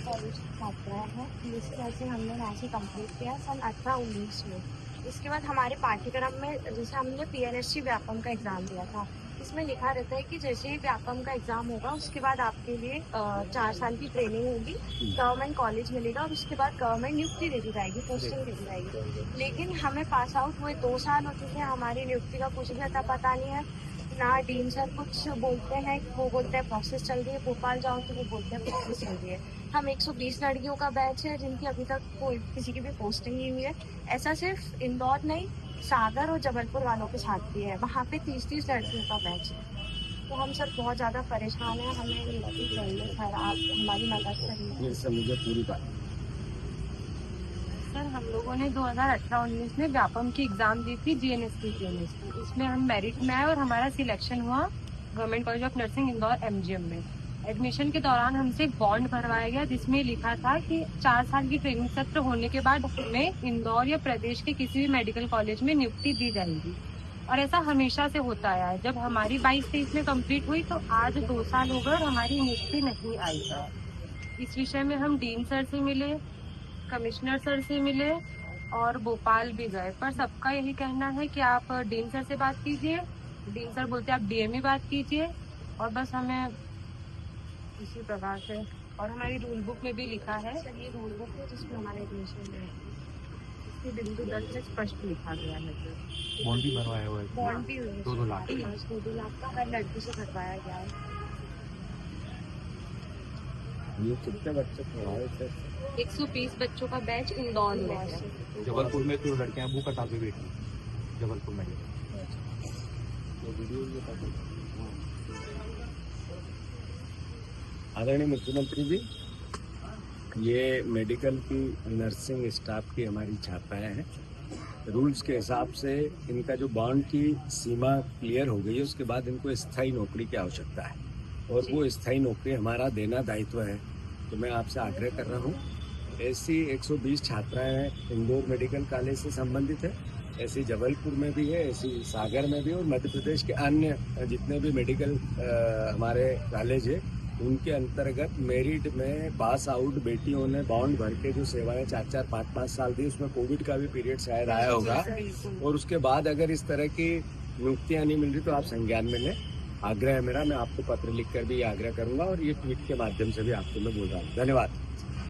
College की छात्राएं हैं। जिसमें से हमने राशि कंप्लीट किया सन 18-19 में। इसके बाद हमारे पाठ्यक्रम में जैसे हमने पीएनएससी व्यापम का एग्जाम दिया था, इसमें लिखा रहता है कि जैसे ही व्यापम का एग्जाम होगा उसके बाद आपके लिए 4 साल की ट्रेनिंग होगी, गवर्नमेंट कॉलेज मिलेगा और उसके बाद गवर्नमेंट नियुक्ति दे दी जाएगी, पोस्टिंग दे दी जाएगी। लेकिन हमें पास आउट हुए 2 साल हो चुके हैं, हमारी नियुक्ति का कुछ भी अता पता नहीं है ना। डीन सर कुछ बोलते हैं, वो बोलते हैं प्रोसेस चल रही है, भोपाल जाओ तो वो बोलते हैं प्रोसेस चल रही है। हम 120 लड़कियों का बैच है जिनकी अभी तक कोई किसी की भी पोस्टिंग नहीं हुई है। ऐसा सिर्फ इंदौर नहीं, सागर और जबलपुर वालों के साथ भी है, वहाँ पे 30-30 लड़कियों का बैच है। तो हम सब बहुत ज़्यादा परेशान हैं, हमें नियुक्ति चाहिए सर, आप हमारी मदद करिए। मुझे पूरी बात सर, हम लोगों ने 2018-19 में व्यापम की एग्जाम दी थी जीएनएसपी। इसमें हम मेरिट में आए और हमारा सिलेक्शन हुआ government college of nursing Indore MGM में। एडमिशन के दौरान हमसे एक बॉन्ड भरवाया गया जिसमें लिखा था कि 4 साल की ट्रेनिंग सत्र होने के बाद हमें इंदौर या प्रदेश के किसी भी मेडिकल कॉलेज में नियुक्ति दी जाएगी। और ऐसा हमेशा से होता आया है। जब हमारी 22-23 में कंप्लीट हुई तो आज 2 साल हो गए और हमारी नियुक्ति नहीं आई है। इस विषय में हम डीन सर से मिले, कमिश्नर सर से मिले और भोपाल भी गए, पर सबका यही कहना है कि आप डीन सर से बात कीजिए। डीन सर बोलते हैं आप डीएमई बात कीजिए, और बस हमें इसी प्रकार से। और हमारी रूल बुक में भी लिखा है, ये रूल बुक है जिसमें हमारे एडमिशन है, इसके बिंदु 10 से स्पष्ट लिखा गया है। बॉन्ड भी भरवाया हुआ है, बॉन्ड भी हुई है 2-2 लाख 2-2 लाख का हर लड़की से भरवाया गया है। ये कितने बच्चे पढ़ाए थे? 120 बच्चों का बैच इंदौर में है। जबलपुर में तो लड़कियां वो कटा के बैठी जबलपुर में। आदरणीय मुख्यमंत्री जी, ये मेडिकल की नर्सिंग स्टाफ की हमारी छात्राएं हैं। रूल्स के हिसाब से इनका जो बॉन्ड की सीमा क्लियर हो गई है, उसके बाद इनको स्थायी नौकरी की आवश्यकता है और वो स्थायी नौकरी हमारा देना दायित्व है। तो मैं आपसे आग्रह कर रहा हूँ, ऐसी 120 छात्राएं इंदौर मेडिकल कॉलेज से संबंधित है, ऐसी जबलपुर में भी है, ऐसी सागर में भी, और मध्य प्रदेश के अन्य जितने भी मेडिकल हमारे कॉलेज है उनके अंतर्गत मेरिट में पास आउट बेटियों ने बॉन्ड भर के जो सेवाएं 4-4, 5-5 साल दी, उसमें कोविड का भी पीरियड शायद आया होगा, और उसके बाद अगर इस तरह की नियुक्तियां नहीं मिल रही तो आप संज्ञान में लें। आग्रह है मेरा, मैं आपको पत्र लिखकर भी आग्रह करूंगा और ये ट्वीट के माध्यम से भी आपको मैं बोल रहा हूँ। धन्यवाद।